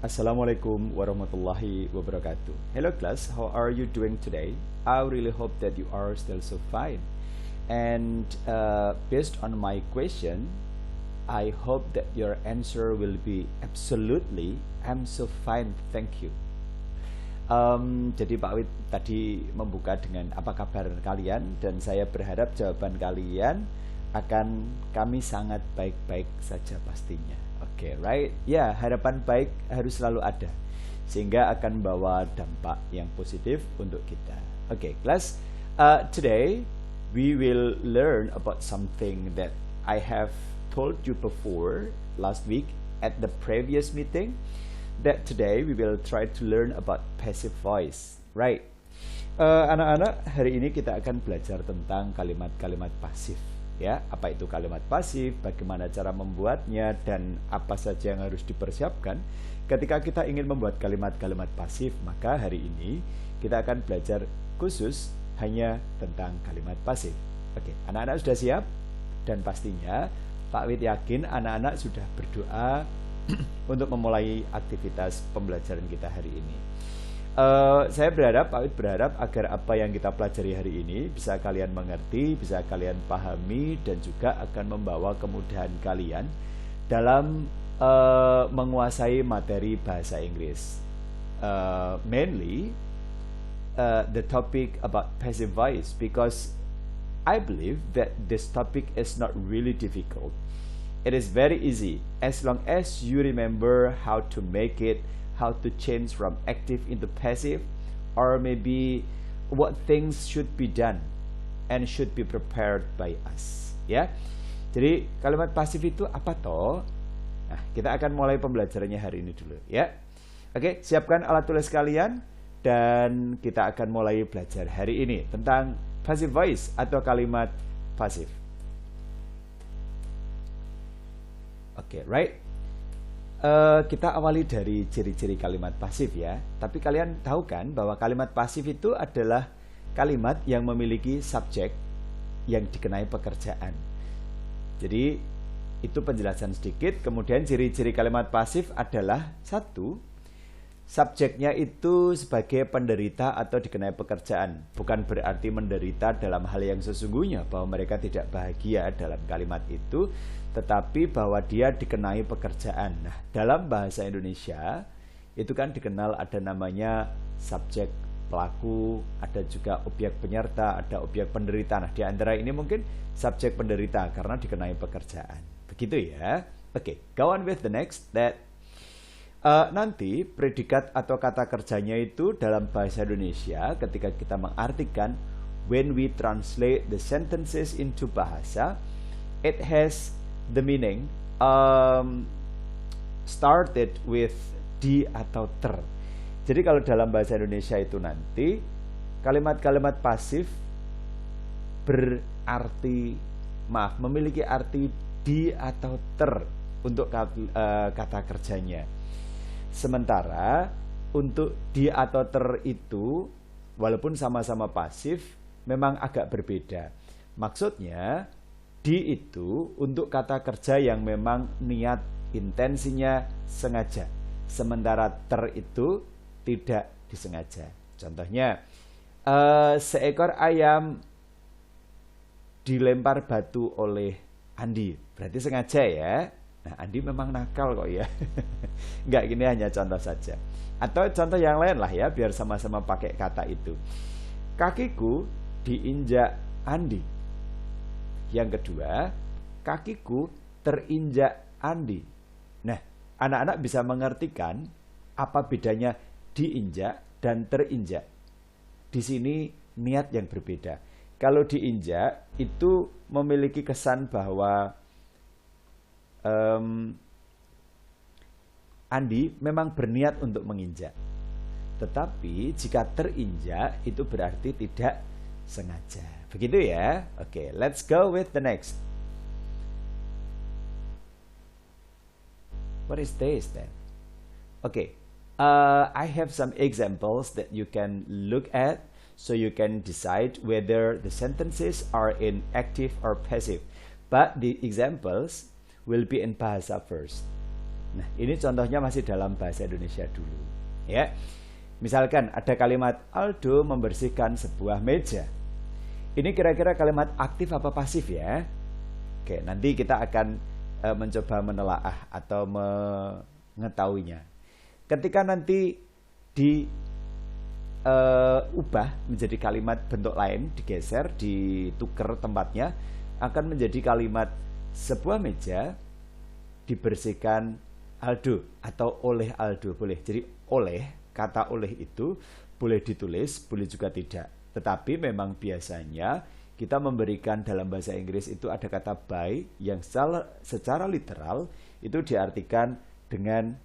Assalamualaikum warahmatullahi wabarakatuh. Hello class, how are you doing today? I really hope that you are still so fine. And based on my question, I hope that your answer will be absolutely, I'm so fine, thank you. Jadi Pak Wid tadi membuka dengan apa kabar kalian, dan saya berharap jawaban kalian akan kami sangat baik-baik saja pastinya. Oke, right? Ya, harapan baik harus selalu ada, sehingga akan membawa dampak yang positif untuk kita. Oke, class, today we will learn about something that I have told you before last week at the previous meeting, that today we will try to learn about passive voice, right? Anak-anak, hari ini kita akan belajar tentang kalimat-kalimat pasif. Ya, apa itu kalimat pasif, bagaimana cara membuatnya, dan apa saja yang harus dipersiapkan ketika kita ingin membuat kalimat-kalimat pasif. Maka hari ini kita akan belajar khusus hanya tentang kalimat pasif. Oke, anak-anak sudah siap? Dan pastinya Pak Wid yakin anak-anak sudah berdoa untuk memulai aktivitas pembelajaran kita hari ini. Saya berharap, Pak Wid berharap agar apa yang kita pelajari hari ini bisa kalian mengerti, bisa kalian pahami, dan juga akan membawa kemudahan kalian dalam menguasai materi bahasa Inggris. Mainly the topic about passive voice, because I believe that this topic is not really difficult. It is very easy as long as you remember how to make it, how to change from active into passive, or maybe what things should be done and should be prepared by us. Ya, jadi kalimat pasif itu apa toh? Nah, kita akan mulai pembelajarannya hari ini dulu ya. Oke, siapkan alat tulis kalian dan kita akan mulai belajar hari ini tentang passive voice atau kalimat pasif. Oke, right? Kita awali dari ciri-ciri kalimat pasif ya. Tapi kalian tahu kan bahwa kalimat pasif itu adalah kalimat yang memiliki subjek yang dikenai pekerjaan. Jadi itu penjelasan sedikit. Kemudian ciri-ciri kalimat pasif adalah satu, subjeknya itu sebagai penderita atau dikenai pekerjaan. Bukan berarti menderita dalam hal yang sesungguhnya, bahwa mereka tidak bahagia dalam kalimat itu, tetapi bahwa dia dikenai pekerjaan. Nah, dalam bahasa Indonesia itu kan dikenal ada namanya subjek pelaku, ada juga objek penyerta, ada objek penderita. Nah, di antara ini mungkin subjek penderita karena dikenai pekerjaan. Begitu ya. Oke, go on with the next. That nanti predikat atau kata kerjanya itu dalam bahasa Indonesia ketika kita mengartikan, when we translate the sentences into bahasa, it has the meaning started with di atau ter. Jadi kalau dalam bahasa Indonesia itu nanti kalimat-kalimat pasif berarti, memiliki arti di atau ter untuk kata kerjanya. Sementara untuk di atau ter itu walaupun sama-sama pasif memang agak berbeda. Maksudnya di itu untuk kata kerja yang memang niat, intensinya sengaja. Sementara ter itu tidak disengaja. Contohnya, seekor ayam dilempar batu oleh Andi. Berarti sengaja ya. Nah, Andi memang nakal kok ya. Enggak, gini hanya contoh saja. Atau contoh yang lain lah ya, biar sama-sama pakai kata itu. Kakiku diinjak Andi. Yang kedua, kakiku terinjak Andi. Nah, anak-anak bisa mengertikan apa bedanya diinjak dan terinjak. Di sini niat yang berbeda. Kalau diinjak itu memiliki kesan bahwa Andi memang berniat untuk menginjak. Tetapi jika terinjak itu berarti tidak sengaja. Begitu ya. Oke, let's go with the next. What is this then? Okay, I have some examples that you can look at so you can decide whether the sentences are in active or passive. But the examples will be in bahasa first. Nah, ini contohnya masih dalam bahasa Indonesia dulu, ya. Misalkan ada kalimat Aldo membersihkan sebuah meja. Ini kira-kira kalimat aktif apa pasif ya? Oke, nanti kita akan mencoba menelaah atau mengetahuinya. Ketika nanti diubah menjadi kalimat bentuk lain, digeser, ditukar tempatnya, akan menjadi kalimat sebuah meja dibersihkan Aldo atau oleh Aldo, boleh. Jadi oleh, kata oleh itu boleh ditulis, boleh juga tidak. Tetapi memang biasanya kita memberikan dalam bahasa Inggris itu ada kata by yang secara literal itu diartikan dengan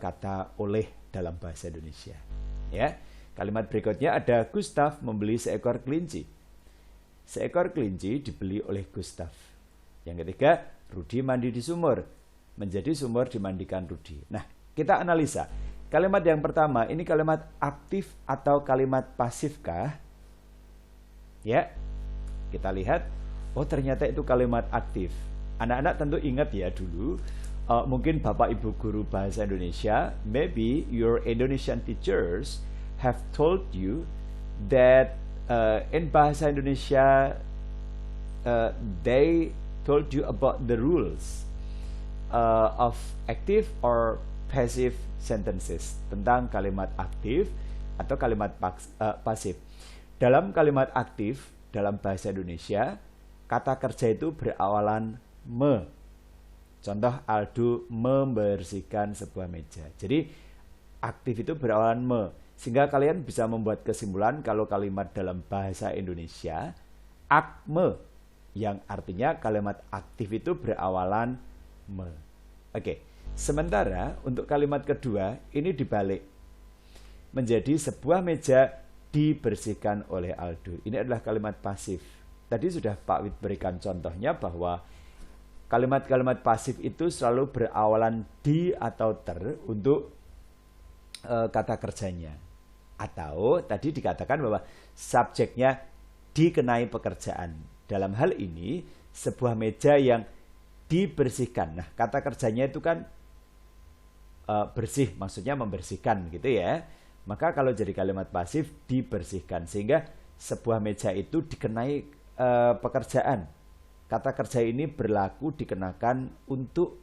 kata oleh dalam bahasa Indonesia. Ya, kalimat berikutnya ada Gustav membeli seekor kelinci. Seekor kelinci dibeli oleh Gustav. Yang ketiga, Rudi mandi di sumur. Menjadi sumur dimandikan Rudi. Nah, kita analisa. Kalimat yang pertama, ini kalimat aktif atau kalimat pasifkah? Ya, kita lihat, oh ternyata itu kalimat aktif. Anak-anak tentu ingat ya dulu, mungkin Bapak Ibu guru bahasa Indonesia, maybe your Indonesian teachers have told you that in bahasa Indonesia, they told you about the rules of active or passive sentences, tentang kalimat aktif atau kalimat pasif. Dalam kalimat aktif, dalam bahasa Indonesia, kata kerja itu berawalan me. Contoh, Aldo membersihkan sebuah meja. Jadi, aktif itu berawalan me. Sehingga kalian bisa membuat kesimpulan kalau kalimat dalam bahasa Indonesia, akme, yang artinya kalimat aktif itu berawalan me. Oke, sementara untuk kalimat kedua, ini dibalik. Menjadi sebuah meja dibersihkan oleh Aldo. Ini adalah kalimat pasif. Tadi sudah Pak Wid berikan contohnya bahwa kalimat-kalimat pasif itu selalu berawalan di atau ter untuk kata kerjanya. Atau tadi dikatakan bahwa subjeknya dikenai pekerjaan. Dalam hal ini, sebuah meja yang dibersihkan. Nah, kata kerjanya itu kan bersih, maksudnya membersihkan gitu ya. Maka kalau jadi kalimat pasif, dibersihkan. Sehingga sebuah meja itu dikenai pekerjaan. Kata kerja ini berlaku dikenakan untuk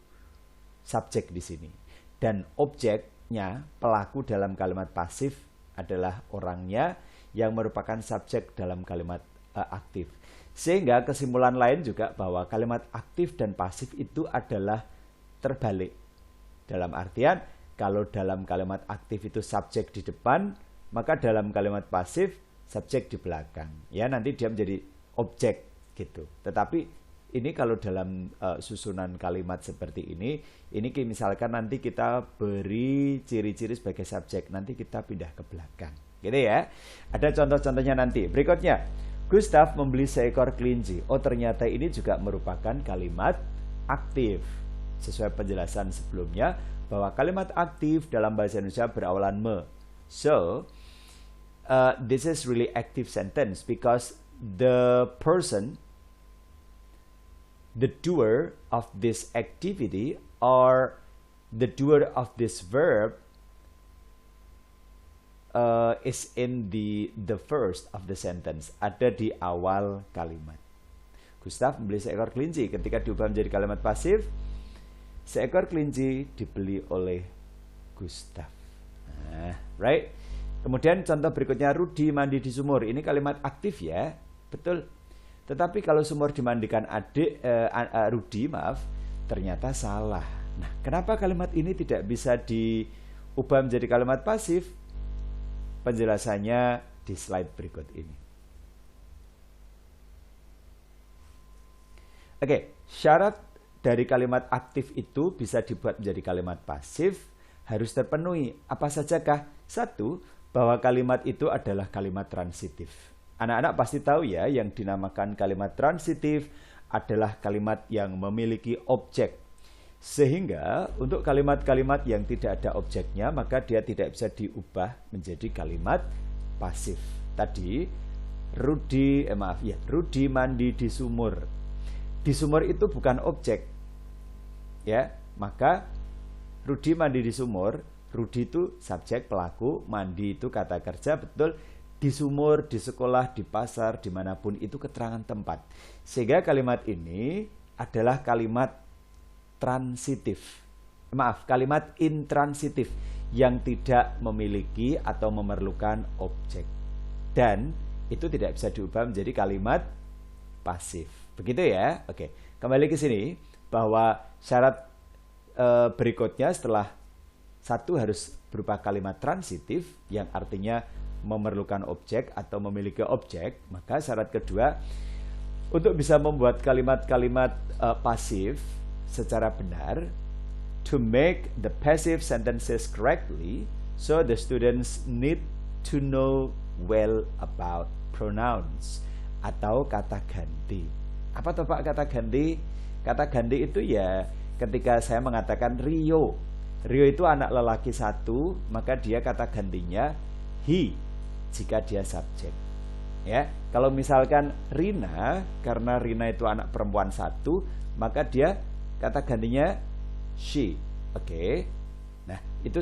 subjek di sini. Dan objeknya, pelaku dalam kalimat pasif adalah orangnya yang merupakan subjek dalam kalimat aktif. Sehingga kesimpulan lain juga bahwa kalimat aktif dan pasif itu adalah terbalik. Dalam artian, kalau dalam kalimat aktif itu subjek di depan, maka dalam kalimat pasif subjek di belakang. Ya, nanti dia menjadi objek gitu. Tetapi ini kalau dalam susunan kalimat seperti ini misalkan nanti kita beri ciri-ciri sebagai subjek, nanti kita pindah ke belakang. Gitu ya. Ada contoh-contohnya nanti. Berikutnya, Gustav membeli seekor kelinci. Oh, ternyata ini juga merupakan kalimat aktif. Sesuai penjelasan sebelumnya, bahwa kalimat aktif dalam bahasa Indonesia berawalan me. So, this is really active sentence because the person, the doer of this activity or the doer of this verb is in the first of the sentence, ada di awal kalimat. Gustav membeli seekor kelinci. Ketika diubah menjadi kalimat pasif, seekor kelinci dibeli oleh Gustav. Nah, right? Kemudian contoh berikutnya, Rudi mandi di sumur. Ini kalimat aktif ya, betul. Tetapi kalau sumur dimandikan Rudi, ternyata salah. Nah, kenapa kalimat ini tidak bisa diubah menjadi kalimat pasif? Penjelasannya di slide berikut ini. Oke, syarat dari kalimat aktif itu bisa dibuat menjadi kalimat pasif harus terpenuhi. Apa sajakah? Satu, bahwa kalimat itu adalah kalimat transitif. Anak-anak pasti tahu ya, yang dinamakan kalimat transitif adalah kalimat yang memiliki objek. Sehingga untuk kalimat-kalimat yang tidak ada objeknya, maka dia tidak bisa diubah menjadi kalimat pasif. Tadi Rudi mandi di sumur. Di sumur itu bukan objek. Ya, maka Rudi mandi di sumur. Rudi itu subjek, pelaku, mandi itu kata kerja, betul. Di sumur, di sekolah, di pasar, dimanapun itu keterangan tempat. Sehingga kalimat ini adalah kalimat transitif. Maaf, kalimat intransitif yang tidak memiliki atau memerlukan objek. Dan itu tidak bisa diubah menjadi kalimat pasif. Begitu ya? Oke, kembali ke sini bahwa syarat berikutnya setelah satu harus berupa kalimat transitif yang artinya memerlukan objek atau memiliki objek. Maka syarat kedua, untuk bisa membuat kalimat-kalimat pasif secara benar, to make the passive sentences correctly, so the students need to know well about pronouns atau kata ganti. Apa tuh Pak kata ganti? Kata ganti itu ya ketika saya mengatakan Rio. Rio itu anak lelaki satu, maka dia kata gantinya he jika dia subjek. Ya, kalau misalkan Rina, karena Rina itu anak perempuan satu, maka dia kata gantinya she. Oke. Nah, itu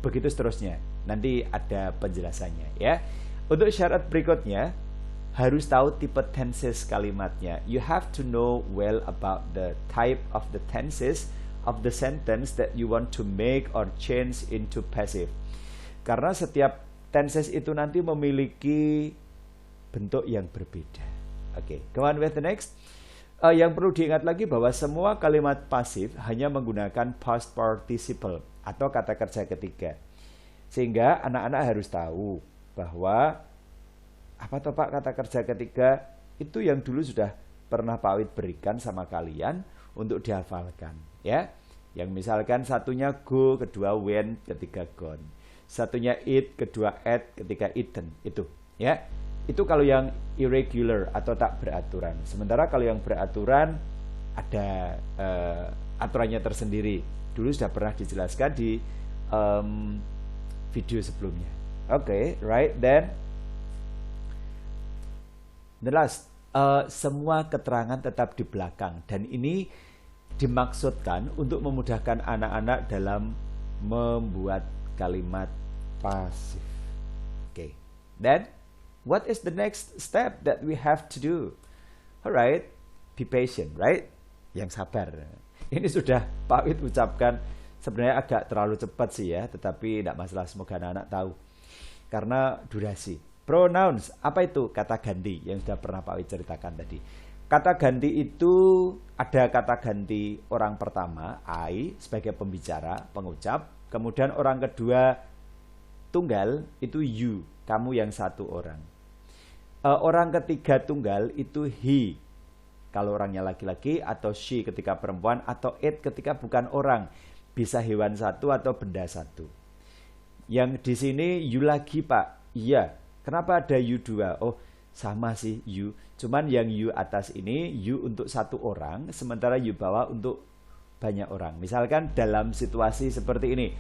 begitu seterusnya. Nanti ada penjelasannya ya. Untuk syarat berikutnya harus tahu tipe tenses kalimatnya. You have to know well about the type of the tenses of the sentence that you want to make or change into passive. Karena setiap tenses itu nanti memiliki bentuk yang berbeda. Oke, go on with the next. Yang perlu diingat lagi bahwa semua kalimat pasif hanya menggunakan past participle atau kata kerja ketiga. Sehingga anak-anak harus tahu bahwa apa toh Pak kata kerja ketiga itu yang dulu sudah pernah Pak Wid berikan sama kalian untuk dihafalkan ya. Yang misalkan satunya go, kedua went, ketiga gone. Satunya eat, kedua ate, ketiga eaten. Itu ya. Itu kalau yang irregular atau tak beraturan. Sementara kalau yang beraturan ada aturannya tersendiri. Dulu sudah pernah dijelaskan di video sebelumnya. Oke, right, then the last, semua keterangan tetap di belakang. Dan ini dimaksudkan untuk memudahkan anak-anak dalam membuat kalimat pasif. Oke, then what is the next step that we have to do? Alright, be patient, right? Yang sabar. Ini sudah Pak Wid ucapkan sebenarnya agak terlalu cepat sih ya, tetapi tidak masalah, semoga anak-anak tahu. Karena durasi. Pronouns, apa itu? Kata ganti yang sudah pernah Pak Wid ceritakan tadi. Kata ganti itu ada kata ganti orang pertama, I, sebagai pembicara, pengucap. Kemudian orang kedua, tunggal, itu you, kamu yang satu orang. Orang ketiga tunggal itu he, kalau orangnya laki-laki, atau she ketika perempuan, atau it ketika bukan orang. Bisa hewan satu atau benda satu. Yang di sini you lagi Pak. Iya. Kenapa ada you dua? Oh, sama sih you. Cuman yang you atas ini you untuk satu orang, sementara you bawah untuk banyak orang. Misalkan dalam situasi seperti ini.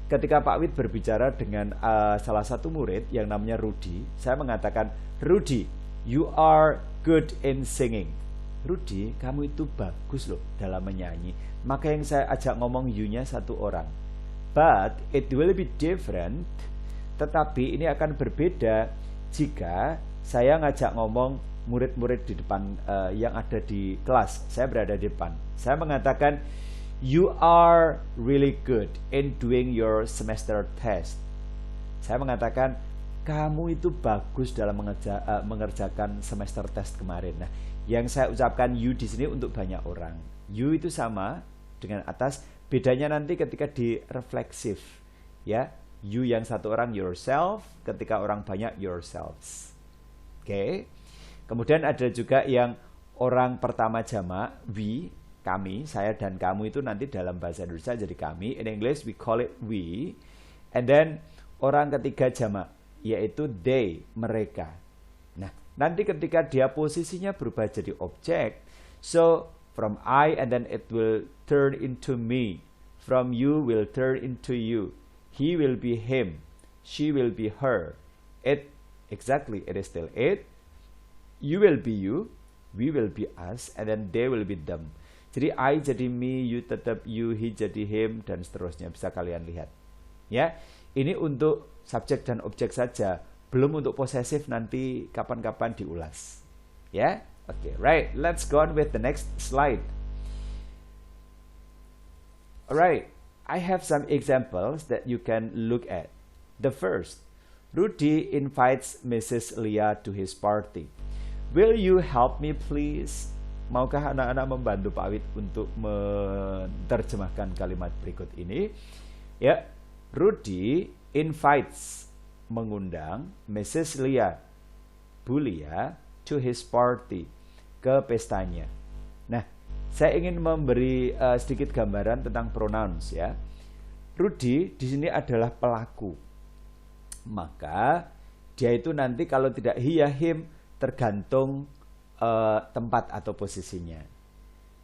Ketika Pak Wid berbicara dengan salah satu murid yang namanya Rudi, saya mengatakan, Rudi, you are good in singing. Rudi, kamu itu bagus loh dalam menyanyi. Maka yang saya ajak ngomong you-nya satu orang. But it will be different. Tetapi ini akan berbeda jika saya ngajak ngomong murid-murid di depan yang ada di kelas. Saya berada di depan. Saya mengatakan, you are really good in doing your semester test. Saya mengatakan, kamu itu bagus dalam mengerjakan semester test kemarin. Nah, yang saya ucapkan you di sini untuk banyak orang. You itu sama dengan atas, bedanya nanti ketika di refleksif, ya. You yang satu orang yourself, ketika orang banyak yourselves. Oke. Kemudian ada juga yang orang pertama jamak, we, kami, saya dan kamu itu nanti dalam bahasa Indonesia jadi kami. In English we call it we. And then orang ketiga jamak, yaitu they, mereka. Nah, nanti ketika dia posisinya berubah jadi objek, so from I and then it will turn into me. From you will turn into you. He will be him. She will be her. It, exactly, it is still it. You will be you. We will be us. And then they will be them. Jadi I jadi me, you tetap you, he jadi him, dan seterusnya. Bisa kalian lihat. Ya, ini untuk subjek dan objek saja. Belum untuk posesif, nanti kapan-kapan diulas. Ya, oke, right. Let's go on with the next slide. Alright, I have some examples that you can look at. The first, Rudy invites Mrs. Leah to his party. Will you help me please? Maukah anak-anak membantu Pak Wid untuk menerjemahkan kalimat berikut ini? Ya, Rudy invites, mengundang Mrs. Leah, Bu Leah, to his party, ke pestanya. Nah, saya ingin memberi sedikit gambaran tentang pronouns ya. Rudy di sini adalah pelaku. Maka dia itu nanti kalau tidak he ya him, tergantung tempat atau posisinya.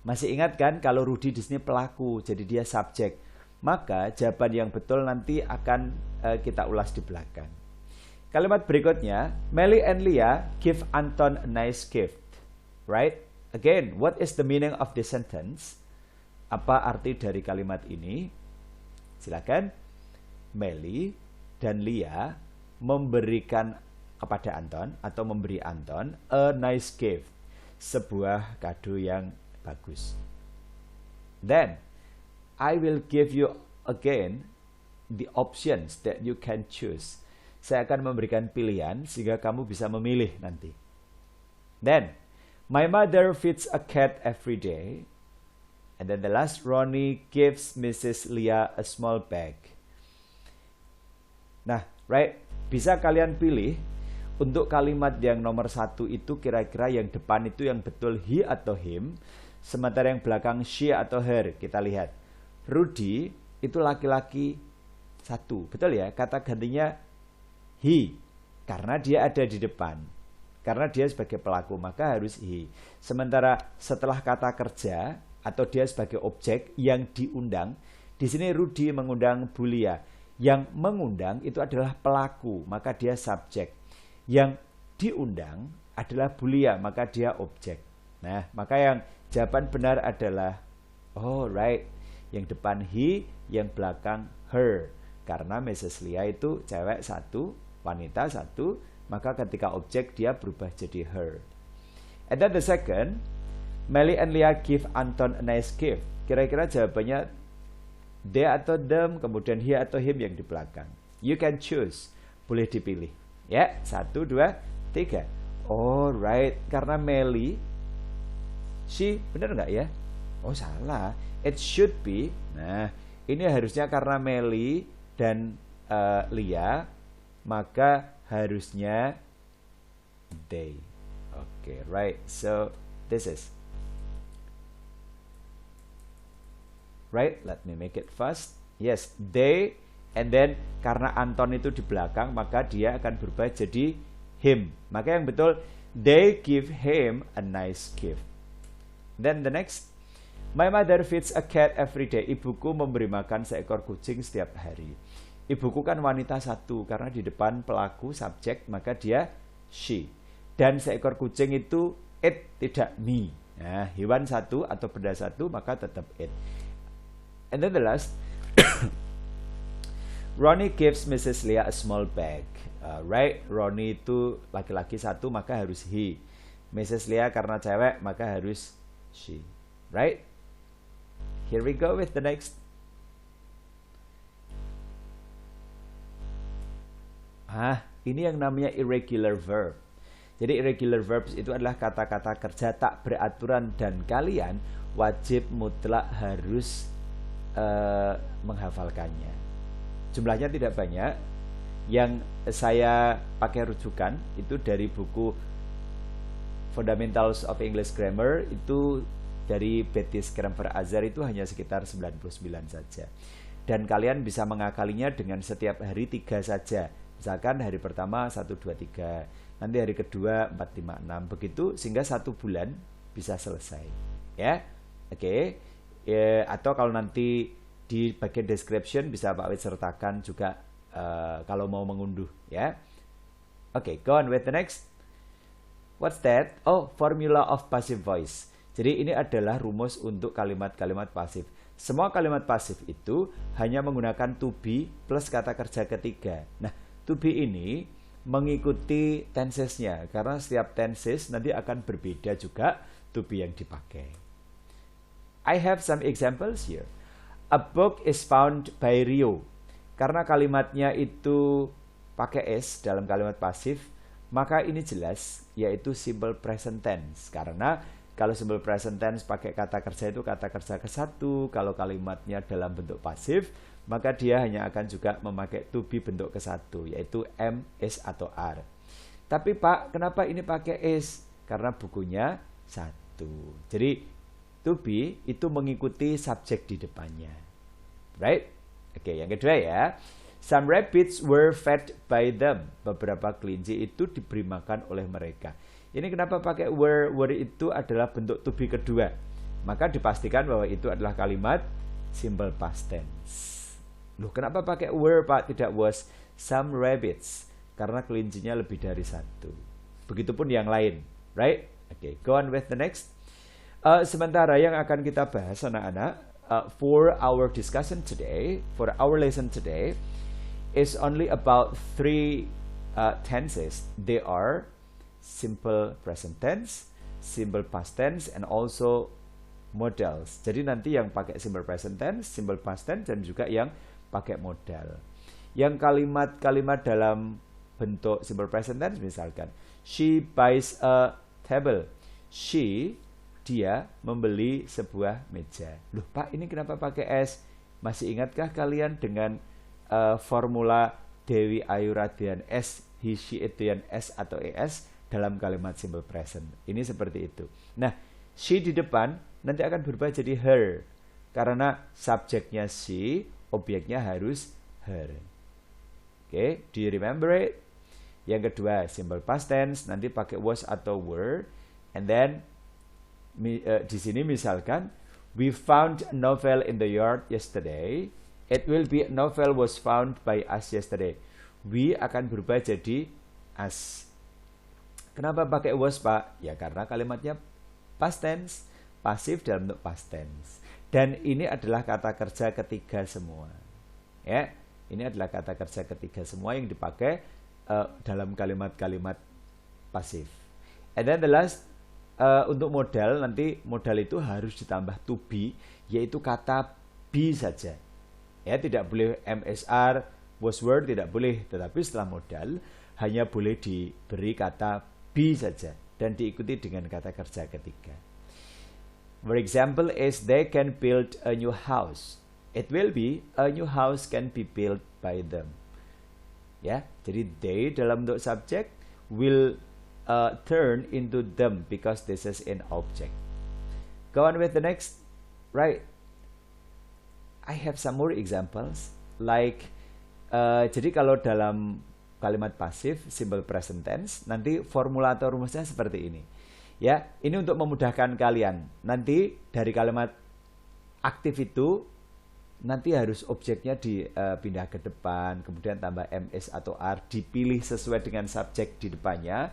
Masih ingat kan kalau Rudy di sini pelaku, jadi dia subjek. Maka jawaban yang betul nanti akan kita ulas di belakang. Kalimat berikutnya, Melly and Leah give Anton a nice gift. Right? Again, what is the meaning of this sentence? Apa arti dari kalimat ini? Silakan. Melly dan Leah memberikan kepada Anton atau memberi Anton a nice gift, sebuah kado yang bagus. Then I will give you again the options that you can choose. Saya akan memberikan pilihan sehingga kamu bisa memilih nanti. Then my mother feeds a cat every day. And then the last, Ronnie gives Mrs. Leah a small bag. Nah, right, bisa kalian pilih. Untuk kalimat yang nomor 1 itu kira-kira yang depan itu yang betul he atau him, sementara yang belakang she atau her. Kita lihat. Rudy itu laki-laki 1. Betul ya? Kata gantinya he. Karena dia ada di depan. Karena dia sebagai pelaku, maka harus he. Sementara setelah kata kerja atau dia sebagai objek yang diundang, di sini Rudy mengundang Bu Leah. Yang mengundang itu adalah pelaku, maka dia subjek. Yang diundang adalah Bu Leah, maka dia objek. Nah, maka yang jawaban benar adalah right, yang depan he, yang belakang her. Karena Mrs. Leah itu cewek 1, wanita 1, maka ketika objek dia berubah jadi her. And then the second, Melly and Leah give Anton a nice gift. Kira-kira jawabannya they atau them, kemudian he atau him yang di belakang. You can choose, boleh dipilih. Ya, 1, 2, 3. Alright, karena Melly, she, benar nggak ya? Oh, salah. It should be. Nah, ini harusnya karena Melly dan Leah, maka harusnya they. Okay, right. So, this is. Right, let me make it fast. Yes, they. And then karena Anton itu di belakang, maka dia akan berubah jadi him. Maka yang betul, they give him a nice gift. Then the next, my mother feeds a cat every day. Ibuku memberi makan seekor kucing setiap hari. Ibuku kan wanita 1, karena di depan pelaku subjek, maka dia she. Dan seekor kucing itu it, tidak me. Nah, hewan 1 atau benda 1, maka tetap it. And then the last, Ronnie gives Mrs. Leah a small bag. Right, Ronnie itu laki-laki 1, maka harus he. Mrs. Leah karena cewek, maka harus she. Right? Here we go with the next. Ini yang namanya irregular verb. Jadi irregular verbs itu adalah kata-kata kerja tak beraturan dan kalian wajib mutlak harus menghafalkannya. Jumlahnya tidak banyak. Yang saya pakai rujukan itu dari buku Fundamentals of English Grammar, itu dari Betis Grammar Azhar, itu hanya sekitar 99 saja. Dan kalian bisa mengakalinya dengan setiap hari 3 saja. Misalkan hari pertama 1, 2, 3, nanti hari kedua 4, 5, 6, begitu sehingga 1 bulan bisa selesai. Ya, oke. Atau kalau nanti di bagian description bisa Pak Wid sertakan juga kalau mau mengunduh, ya. Oke, go on with the next. What's that? Oh, formula of passive voice. Jadi ini adalah rumus untuk kalimat-kalimat pasif. Semua kalimat pasif itu hanya menggunakan to be plus kata kerja ketiga. Nah, to be ini mengikuti tensesnya, karena setiap tenses nanti akan berbeda juga to be yang dipakai. I have some examples here. A book is found by Rio. Karena kalimatnya itu pakai s dalam kalimat pasif, maka ini jelas yaitu simple present tense. Karena kalau simple present tense pakai kata kerja itu kata kerja ke-1, kalau kalimatnya dalam bentuk pasif, maka dia hanya akan juga memakai to be bentuk ke-1, yaitu am, is, atau are. Tapi Pak, kenapa ini pakai is? Karena bukunya 1. Jadi to be itu mengikuti subjek di depannya. Right? Oke, yang kedua ya. Some rabbits were fed by them. Beberapa kelinci itu diberi makan oleh mereka. Ini kenapa pakai were? Were itu adalah bentuk to be kedua. Maka dipastikan bahwa itu adalah kalimat simple past tense. Loh, kenapa pakai were Pak, tidak was? Some rabbits. Karena kelincinya lebih dari 1. Begitupun yang lain. Right? Oke, go on with the next. Sementara yang akan kita bahas anak-anak, for our discussion today, for our lesson today, is only about 3 tenses. They are simple present tense, simple past tense, and also modals. Jadi nanti yang pakai simple present tense, simple past tense, dan juga yang pakai modal. Yang kalimat-kalimat dalam bentuk simple present tense misalkan, she buys a table. She, dia membeli sebuah meja. Loh Pak, ini kenapa pakai S? Masih ingatkah kalian dengan formula Dewi Ayu Radian S, he, she, it, dan S atau ES dalam kalimat simple present? Ini seperti itu. Nah, she di depan nanti akan berubah jadi her. Karena subjeknya she, objeknya harus her. Oke, do you remember it? Yang kedua, simple past tense, nanti pakai was atau were. And then di sini misalkan, we found a novel in the yard yesterday. It will be a novel was found by us yesterday. We akan berubah jadi us. Kenapa pakai was Pak? Ya karena kalimatnya past tense, pasif dalam bentuk past tense. Dan ini adalah kata kerja ketiga semua. Ya, ini adalah kata kerja ketiga semua yang dipakai dalam kalimat-kalimat pasif. And then the last, untuk modal, nanti modal itu harus ditambah to be, yaitu kata be saja. Ya, tidak boleh MSR, was were, tidak boleh. Tetapi setelah modal hanya boleh diberi kata be saja dan diikuti dengan kata kerja ketiga. For example is they can build a new house. It will be a new house can be built by them. Ya, jadi they dalam bentuk subjek will turn into them because this is an object. Go on with the next. Right. I have some more examples. Like, jadi kalau dalam kalimat pasif, simple present tense, nanti formula atau rumusnya seperti ini. Ya, ini untuk memudahkan kalian. Nanti dari kalimat aktif itu, nanti harus objeknya dipindah ke depan, kemudian tambah ms atau are, dipilih sesuai dengan subjek di depannya.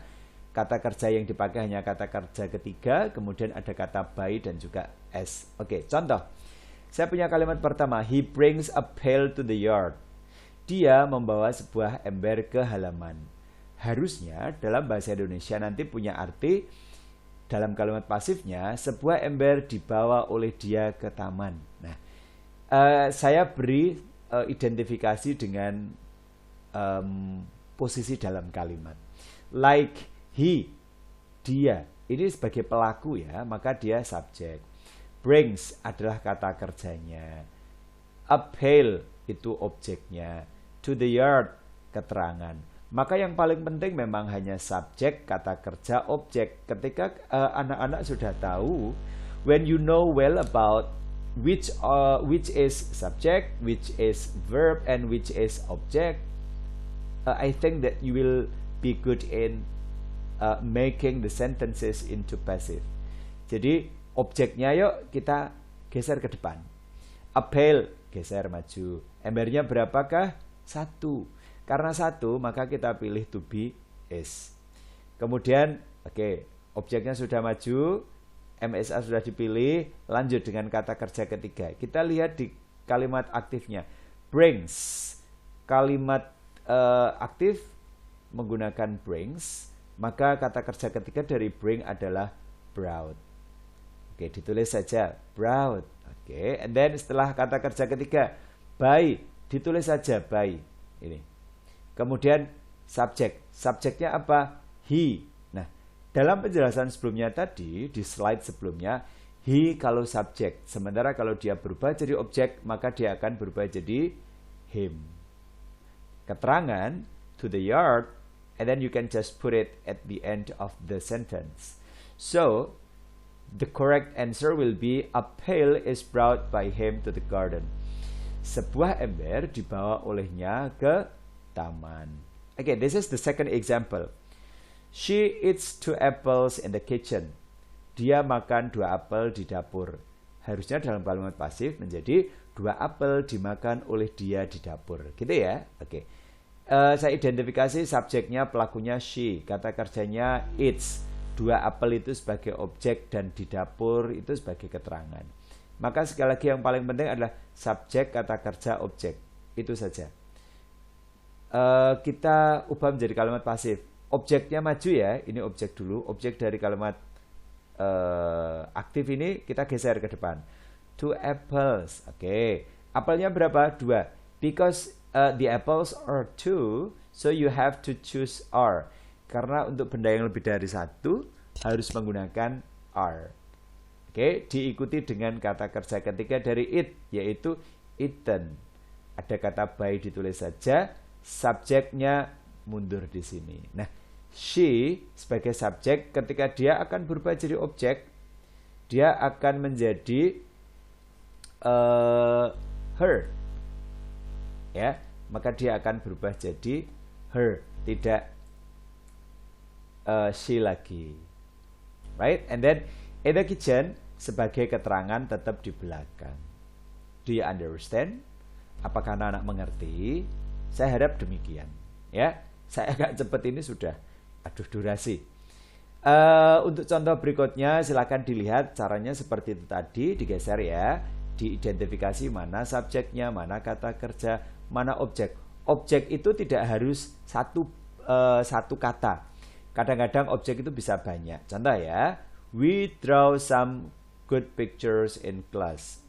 Kata kerja yang dipakai hanya kata kerja ketiga, kemudian ada kata by dan juga s. Oke, contoh. Saya punya kalimat pertama, he brings a pail to the yard. Dia membawa sebuah ember ke halaman. Harusnya dalam bahasa Indonesia nanti punya arti, dalam kalimat pasifnya, sebuah ember dibawa oleh dia ke taman. Nah, saya beri identifikasi dengan posisi dalam kalimat. Like he, dia. Ini sebagai pelaku ya, maka dia subjek. Brings adalah kata kerjanya. A pail itu objeknya. To the yard, keterangan. Maka yang paling penting memang hanya subjek, kata kerja, objek. Ketika anak-anak sudah tahu, when you know well about which is subject, which is verb, and which is object, I think that you will be good in making the sentences into passive. Jadi objeknya yuk kita geser ke depan. A pail, geser maju. Embernya berapakah? 1. Karena 1, maka kita pilih to be is. Kemudian, oke, objeknya sudah maju, MSA sudah dipilih, lanjut dengan kata kerja ketiga. Kita lihat di kalimat aktifnya. Brings. Kalimat aktif menggunakan brings, maka kata kerja ketiga dari bring adalah brought. Oke, ditulis saja brought. Oke, and then setelah kata kerja ketiga by, ditulis saja by. Ini. Kemudian subjek. Subjeknya apa? He. Nah, dalam penjelasan sebelumnya tadi, di slide sebelumnya, he kalau subjek. Sementara kalau dia berubah jadi objek, maka dia akan berubah jadi him. Keterangan, to the yard, and then you can just put it at the end of the sentence. So, the correct answer will be a pail is brought by him to the garden. Sebuah ember dibawa olehnya ke taman. Okay, this is the second example. She eats 2 apples in the kitchen. Dia makan 2 apel di dapur. Harusnya dalam kalimat pasif menjadi 2 apel dimakan oleh dia di dapur. Gitu ya? Oke. Saya identifikasi subjeknya, pelakunya she. Kata kerjanya eats. 2 apel itu sebagai objek dan di dapur itu sebagai keterangan. Maka sekali lagi yang paling penting adalah subjek, kata kerja, objek. Itu saja. Kita ubah menjadi kalimat pasif. Objeknya maju ya. Ini objek dulu. Objek dari kalimat aktif ini kita geser ke depan. 2 apples. Oke. Apelnya berapa? 2. Because the apples are 2, so you have to choose are. Karena untuk benda yang lebih dari 1 harus menggunakan are. Oke, diikuti dengan kata kerja ketiga dari it, yaitu eaten. Ada kata by ditulis saja, subjeknya mundur di sini. Nah, she sebagai subjek, ketika dia akan berubah jadi objek, dia akan menjadi her. Ya, maka dia akan berubah jadi her, tidak she lagi. Right? And then in the kitchen sebagai keterangan tetap di belakang. Do you understand? Apakah anak-anak mengerti? Saya harap demikian. Ya, saya agak cepat ini sudah. Aduh, durasi. Untuk contoh berikutnya silakan dilihat caranya seperti itu tadi, digeser ya. Diidentifikasi mana subjeknya, mana kata kerja, mana objek. Objek itu tidak harus satu kata. Kadang-kadang objek itu bisa banyak. Contoh ya, we draw some good pictures in class.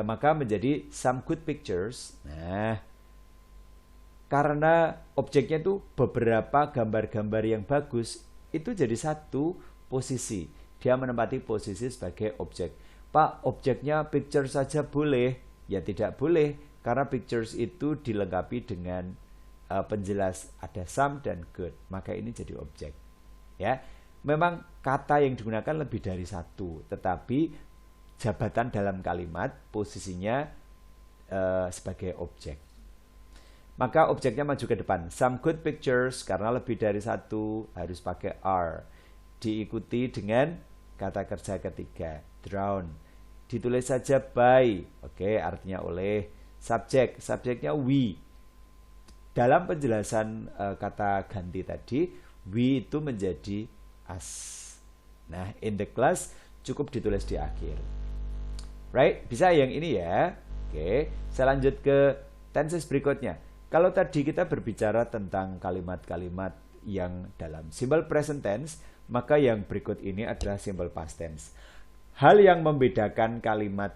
Maka menjadi some good pictures. Nah, karena objeknya itu beberapa gambar-gambar yang bagus, itu jadi satu posisi. Dia menempati posisi sebagai objek. Pak, objeknya picture saja boleh? Ya tidak boleh, karena pictures itu dilengkapi dengan penjelas ada some dan good. Maka ini jadi objek. Ya, memang kata yang digunakan lebih dari satu, tetapi jabatan dalam kalimat posisinya sebagai objek. Maka objeknya maju ke depan. Some good pictures, karena lebih dari satu harus pakai are. Diikuti dengan kata kerja ketiga, drawn. Ditulis saja by. Oke, artinya oleh. Subjek, subjeknya we. Dalam penjelasan kata ganti tadi, we itu menjadi us. Nah, in the class cukup ditulis di akhir. Right? Bisa yang ini ya. Oke, saya lanjut ke tenses berikutnya. Kalau tadi kita berbicara tentang kalimat-kalimat yang dalam simple present tense, maka yang berikut ini adalah simple past tense. Hal yang membedakan kalimat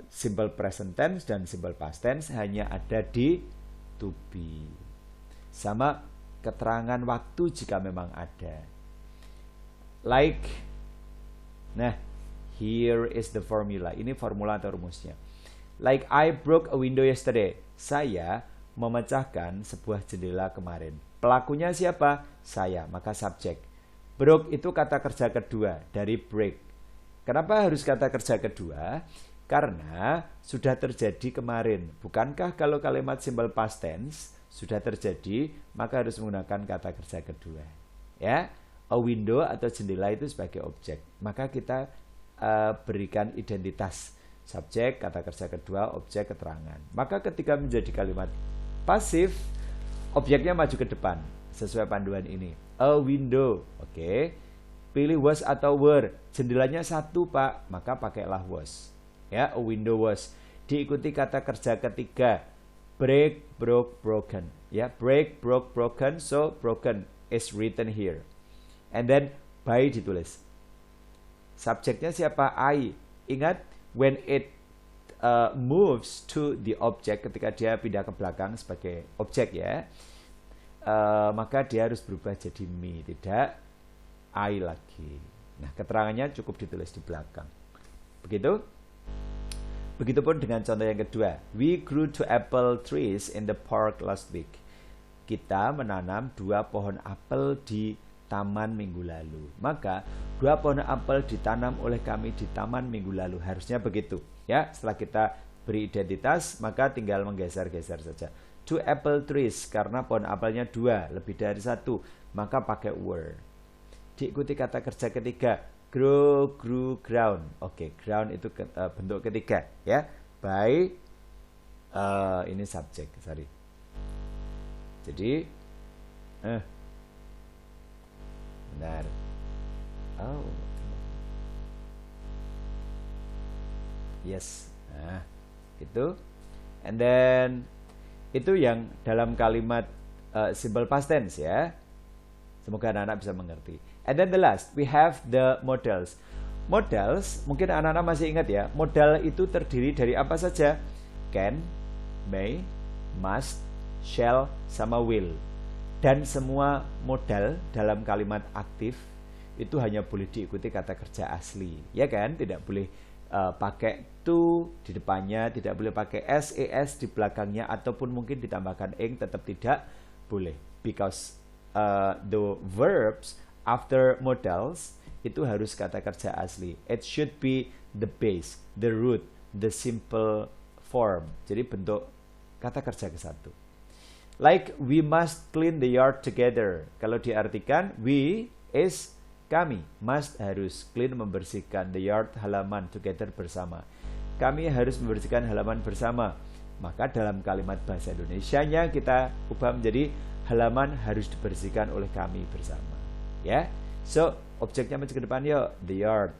simple present tense dan simple past tense hanya ada di to be. Sama keterangan waktu jika memang ada. Like, nah, here is the formula. Ini formula atau rumusnya. Like I broke a window yesterday. Saya memecahkan sebuah jendela kemarin. Pelakunya siapa? Saya, maka subjek. Broke itu kata kerja kedua dari break. Kenapa harus kata kerja kedua? Karena sudah terjadi kemarin. Bukankah kalau kalimat simple past tense sudah terjadi, maka harus menggunakan kata kerja kedua. Ya, a window atau jendela itu sebagai objek. Maka kita berikan identitas. Subjek, kata kerja kedua, objek, keterangan. Maka ketika menjadi kalimat pasif, objeknya maju ke depan. sesuai panduan ini. A window, oke. Pilih was atau were. Jendelanya satu, Pak, maka pakailah was. Ya, a window was. Diikuti kata kerja ketiga. Break, broke, broken. Ya, break, broke, broken. So broken is written here. And then by ditulis. Subjeknya siapa? I. Ingat, when it moves to the object, ketika dia pindah ke belakang sebagai objek ya, maka dia harus berubah jadi me, tidak I lagi. Nah, keterangannya cukup ditulis di belakang. Begitu? Begitupun dengan contoh yang kedua. We grew 2 apple trees in the park last week. Kita menanam 2 pohon apel di taman minggu lalu. Maka 2 pohon apel ditanam oleh kami di taman minggu lalu. Harusnya begitu. Ya, setelah kita beri identitas, maka tinggal menggeser-geser saja. 2 apple trees, karena pohon apelnya 2, lebih dari 1, maka pakai were. Diikuti kata kerja ketiga, grow, grew, ground. Oke, ground itu bentuk ketiga ya. By ini subjek, sorry. Jadi benar. Oh. Yes. Nah, gitu. And then itu yang dalam kalimat simple past tense ya. Semoga anak-anak bisa mengerti. And then the last, we have the modals. Modals, mungkin anak-anak masih ingat ya, modal itu terdiri dari apa saja? Can, may, must, shall, sama will. Dan semua modal dalam kalimat aktif itu hanya boleh diikuti kata kerja asli. Ya kan? Tidak boleh pakai to di depannya, tidak boleh pakai ses di belakangnya, ataupun mungkin ditambahkan ing, tetap tidak boleh. Because the verbs after modals itu harus kata kerja asli. It should be the base, the root, the simple form. Jadi bentuk kata kerja ke satu. Like we must clean the yard together. Kalau diartikan we is kami, must harus, clean membersihkan, the yard halaman, together bersama. Kami harus membersihkan halaman bersama. Maka dalam kalimat bahasa Indonesianya kita ubah menjadi halaman harus dibersihkan oleh kami bersama. Ya, so objeknya masih ke depan yuk, the yard.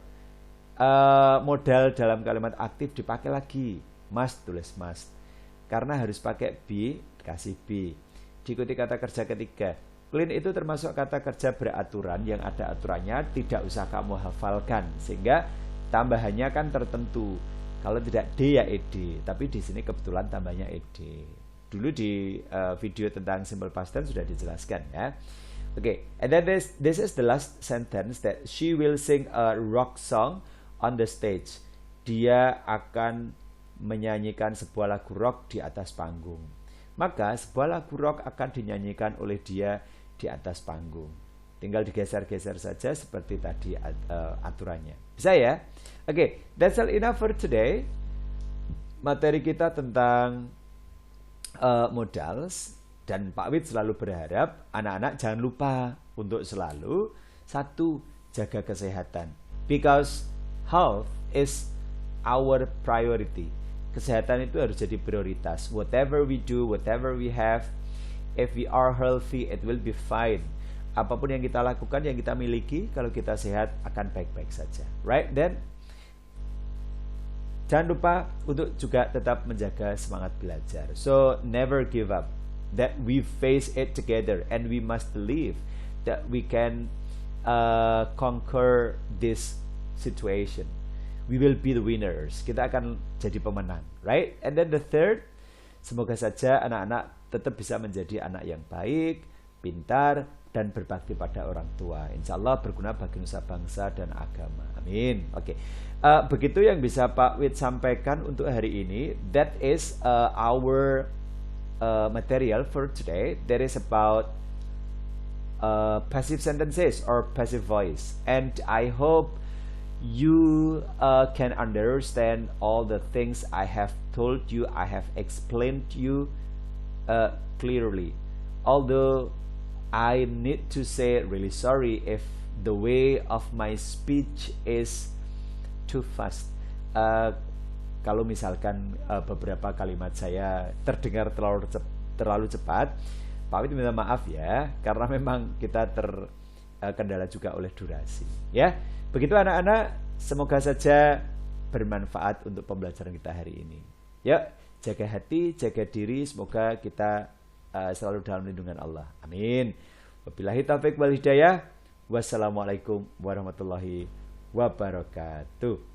Modal dalam kalimat aktif dipakai lagi, must, tulis must. Karena harus pakai be, kasih be. Diikuti kata kerja ketiga. Clean itu termasuk kata kerja beraturan yang ada aturannya, tidak usah kamu hafalkan, sehingga tambahannya kan tertentu. Kalau tidak D ya ed, tapi di sini kebetulan tambahnya ed. Dulu di video tentang simple past tense sudah dijelaskan ya. Okay, and then this is the last sentence, that she will sing a rock song on the stage. Dia akan menyanyikan sebuah lagu rock di atas panggung. Maka sebuah lagu rock akan dinyanyikan oleh dia di atas panggung. Tinggal digeser-geser saja seperti tadi aturannya. Bisa ya? Okay, that's all enough for today. Materi kita tentang modals. Dan Pak Wid selalu berharap anak-anak jangan lupa untuk selalu satu, jaga kesehatan. Because health is our priority. Kesehatan itu harus jadi prioritas. Whatever we do, whatever we have, if we are healthy, it will be fine. Apapun yang kita lakukan, yang kita miliki, kalau kita sehat akan baik-baik saja. Right? Then jangan lupa untuk juga tetap menjaga semangat belajar. So never give up. That we face it together, and we must believe that we can conquer this situation. We will be the winners. Kita akan jadi pemenang, right? And then the third, semoga saja anak-anak tetap bisa menjadi anak yang baik, pintar, dan berbakti pada orang tua. Insya Allah berguna bagi nusa bangsa dan agama. Amin. Oke. Begitu yang bisa Pak Wid sampaikan untuk hari ini. That is our material for today. That is about passive sentences or passive voice, and I hope you can understand all the things I have told you, I have explained to you clearly. Although I need to say really sorry if the way of my speech is too fast. Kalau misalkan beberapa kalimat saya terdengar terlalu cepat, pamit minta maaf ya, karena memang kita terkendala juga oleh durasi. Ya, begitu anak-anak. Semoga saja bermanfaat untuk pembelajaran kita hari ini. Yuk, jaga hati, jaga diri. Semoga kita selalu dalam lindungan Allah. Amin. Wabillahi taufiq wal hidayah. Wassalamualaikum warahmatullahi wabarakatuh.